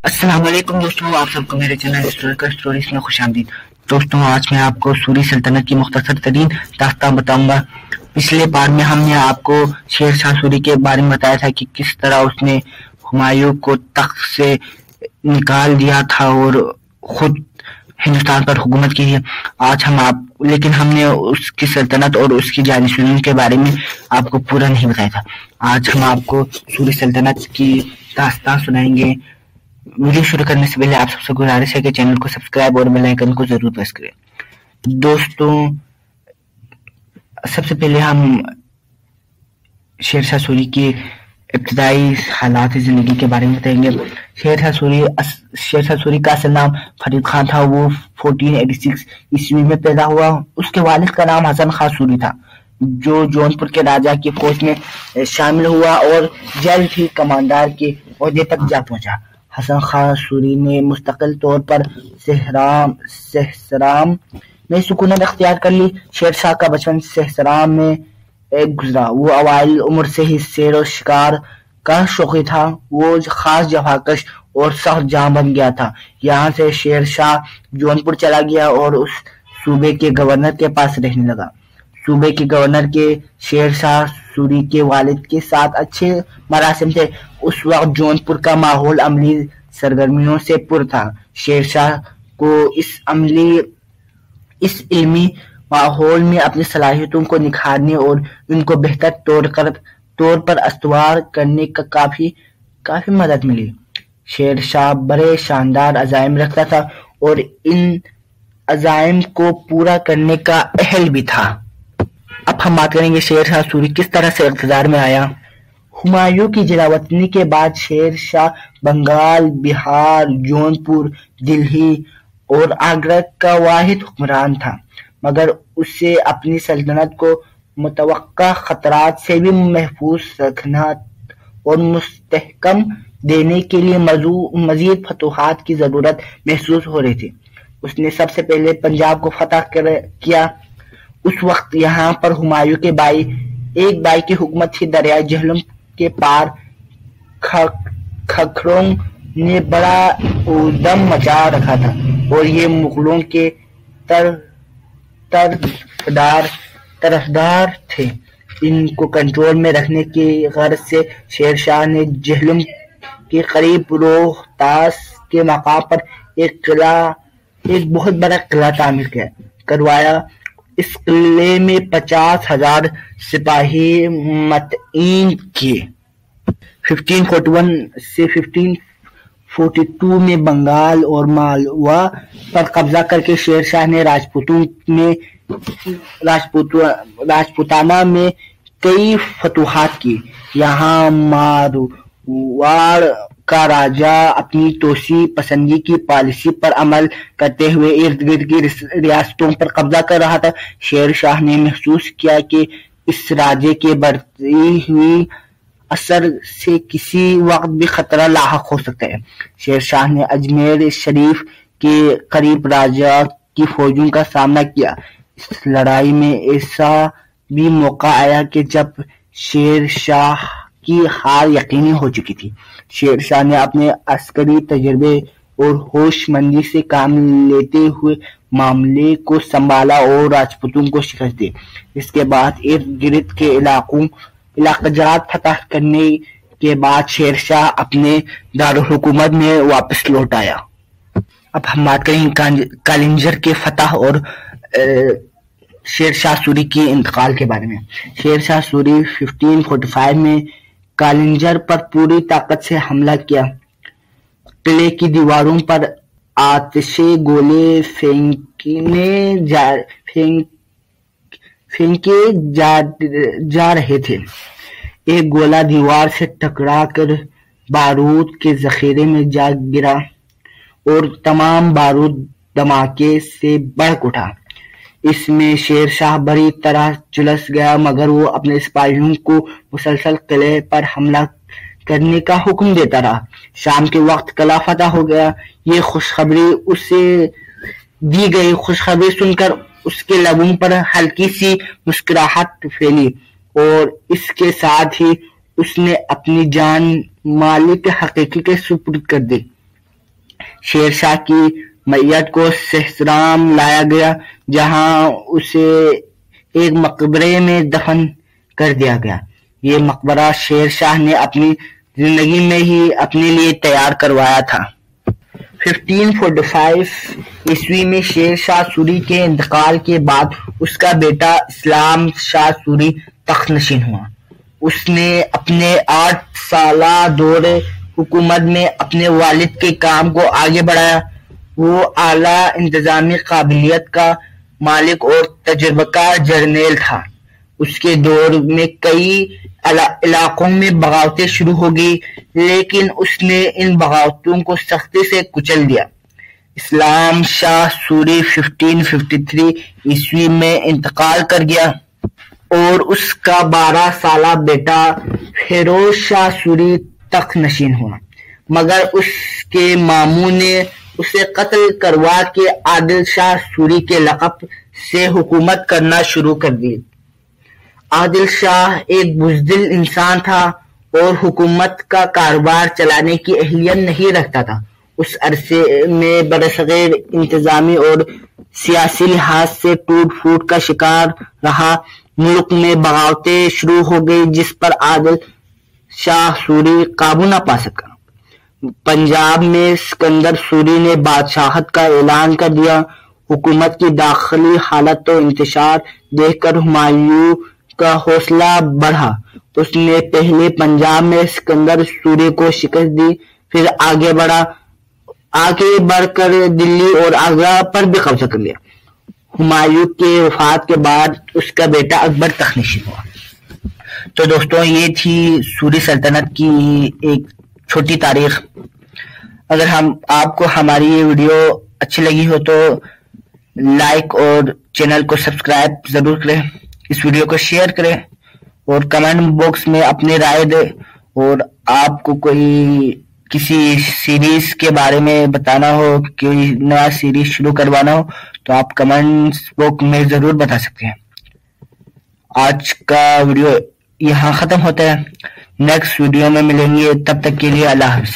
अस्सलाम वालेकुम दोस्तों, आप सबको मेरे चैनल हिस्टोरिकल स्टोरीज में खुश आमदीद। दोस्तों, आज मैं आपको सूरी सल्तनत की मुख्तसर तरीन दास्तान बताऊंगा। पिछले बार में हमने आपको शेर शाह सूरी के बारे में बताया था कि किस तरह उसने हुमायूं को तख्त से निकाल दिया था और खुद हिंदुस्तान पर हुकूमत की है। आज लेकिन हमने उसकी सल्तनत और उसकी जानिशूनी के बारे में आपको पूरा नहीं बताया था। आज हम आपको सूरी सल्तनत की दास्तान सुनाएंगे। वीडियो शुरू करने से पहले आप सबसे गुजारिश है कि चैनल को सब्सक्राइब और बेल आइकन को जरूर प्रेस करें। दोस्तों, सबसे पहले हम शेर शाह सूरी की इब्तदाई हालात जिंदगी के बारे में बताएंगे। शेर शाह सूरी का असल नाम फरीद खान था। वो 1486 ईस्वी में पैदा हुआ। उसके वालिद का नाम हसन खान सूरी था, जो जौनपुर के राजा की फौज में शामिल हुआ और जल्द ही कमांडर के ओहदे तक जा पहुंचा। हसन खान सूरी ने मुस्तकिल तौर पर सहसराम में सुकूनत अख्तियार कर ली। शेर शाह का बचपन सहसराम में गुजरा। वो अवाइल उम्र से ही सैर और शिकार का शौकी था। वो खास जफाकश और सख्त जां बन गया था। यहाँ से शेर शाह जौनपुर चला गया और उस सूबे के गवर्नर के पास रहने लगा। सूबे के गवर्नर के शेर शाह सूरी के वालिद के साथ अच्छे मरासिम थे। उस वक्त जौनपुर का माहौल अमली सरगर्मियों से पुर था। शेर शाह को इस इल्मी माहौल में अपनी सलाहियतों को निखारने और उनको बेहतर तौर पर अस्तवार करने का काफी मदद मिली। शेर शाह बड़े शानदार अज़ाइम रखता था और इन अज़ाइम को पूरा करने का अहल भी था। अब हम बात करेंगे शेर शाह सूरी किस तरह से इक़्तिदार में आया। हुमायूं की जलावतनी के बाद शेर शाह बंगाल, बिहार, जौनपुर, दिल्ली और आगरा का वाहिद हुक्मरान था, मगर उसे अपनी सल्तनत को मुतवक्का खतरात से भी महफूज रखना और मुस्तहकम देने के लिए मजीद फतूहात की जरूरत महसूस हो रही थी। उसने सबसे पहले पंजाब को फतह किया। उस वक्त यहाँ पर हुमायूं के एक भाई की हुकूमत थी। दरिया झेलम के पार खखरों ने बड़ा उद्यम मचा रखा था और ये मुगलों के तरफदार थे। इनको कंट्रोल में रखने की गर्ज से शेर शाह ने झेलम के करीब रोहतास के मकाम पर एक बहुत बड़ा किला तामीर करवाया। इस किले में 50,000 सिपाही मतईन किए। 1541 से 1542 में बंगाल और मालवा पर कब्जा करके शेर शाह ने राजपूताना में कई फतूहात की। यहाँ मारवाड़ का राजा अपनी तोसी पसंदी की पॉलिसी पर अमल करते हुए इर्द गिर्द की रियासतों पर कब्जा कर रहा था। शेर शाह ने महसूस किया कि इस राज्य के बढ़ती हुई असर से किसी वक्त भी खतरा लाहक हो सकता है। शेर शाह ने अजमेर शरीफ के करीब राजा की फौजों का सामना किया। इस लड़ाई में ऐसा भी मौका आया कि जब शेर शाह की हार यकीनी हो चुकी थी। शेर शाह ने अपने अस्करी तजर्बे और होशमंदी से काम लेते हुए मामले को संभाला और राजपूतों को शिकस्त दी। इसके बाद इर्द गिर्द के इलाक़ाजात फतह करने के बाद शेर शाह अपने दारुल हुकूमत में वापस लौट आया। अब हम बात करेंगे कालिंजर के फतह और शेर शाह सूरी के इंतकाल के बारे में। शेर शाह सूरी 1545 में कालिंजर पर पूरी ताकत से हमला किया। किले की दीवारों पर आतिशे गोले फेंके जा रहे थे। एक गोला दीवार से टकराकर बारूद के जखीरे में जा गिरा और तमाम बारूद धमाके से भड़क उठा। इसमें शेर शाह बुरी तरह झुलस गया, मगर वो अपने सिपाहियों को मुसलसल किले पर हमला करने का हुक्म देता रहा। शाम के वक्त किला फतह हो गया। ये खुशखबरी उसे दी गई। खुशखबरी सुनकर उसके लबों पर हल्की सी मुस्कुराहट फैली और इसके साथ ही उसने अपनी जान मालिक हकीकी के सुपुर्द कर दी। شیر شاہ کی میت کو سہسرام لایا گیا، جہاں اسے ایک مقبرے میں دفن کر دیا گیا۔ یہ مقبرہ شیر شاہ نے اپنی زندگی میں ہی اپنے لیے تیار کروایا تھا۔ 1545 عیسوی میں شیر شاہ سوری کے انتقال کے بعد اس کا بیٹا اسلام شاہ سوری تخت نشین ہوا۔ اس نے اپنے 8 سالہ دور حکومت میں اپنے والد کے کام کو آگے بڑھایا۔ وہ اعلیٰ انتظامی قابلیت کا مالک اور تجربہ کار جرنیل تھا۔ اس کے دور میں کئی علاقوں میں بغاوتیں شروع ہو گئی، لیکن اس نے ان بغاوتوں کو سختی سے کچل دیا۔ اسلام شاہ سوری 1553 عیسوی میں انتقال کر گیا اور اس کا 12 سالہ بیٹا فیروز شاہ سوری تخت نشین ہوا، مگر اس کے ماموں نے اسے قتل کروا کے عادل شاہ سوری کے لقب سے حکومت کرنا شروع کر دی۔ عادل شاہ ایک بزدل انسان تھا اور حکومت کا کاروبار چلانے کی اہلیت نہیں رکھتا تھا۔ اس عرصے میں برصغیر انتظامی اور سیاسی لحاظ سے ٹوٹ پھوٹ کا شکار رہا۔ ملک میں بغاوتیں شروع ہو گئی جس پر عادل شاہ سوری قابو نہ پا سکا۔ پنجاب میں سکندر سوری نے بادشاہت کا اعلان کر دیا۔ حکومت کی داخلی حالت و انتشار دیکھ کر ہمایوں کا حوصلہ بڑھا۔ اس نے پہلے پنجاب میں سکندر سوری کو شکست دی، پھر آگے بڑھ کر دلی اور آگرہ پر بھی قبضہ کر لیا۔ ہمایوں کے وفات کے بعد اس کا بیٹا اکبر تخت نشین ہوا۔ تو دوستوں، یہ تھی سوری سلطنت کی ایک چھوٹی تاریخ۔ اگر آپ کو ہماری یہ ویڈیو اچھی لگی ہو تو لائک اور چینل کو سبسکرائب ضرور کریں، اس ویڈیو کو شیئر کریں اور کمنٹ باکس میں اپنی رائے دیں۔ اور آپ کو کوئی کسی سیریز کے بارے میں بتانا ہو، کوئی نیا سیریز شروع کروانا ہو تو آپ کمنٹ باکس میں ضرور بتا سکتے ہیں۔ آج کا ویڈیو یہاں ختم ہوتا ہے، نیکسٹ ویڈیو میں ملیں گے، تب تک کے لیے اللہ حافظ۔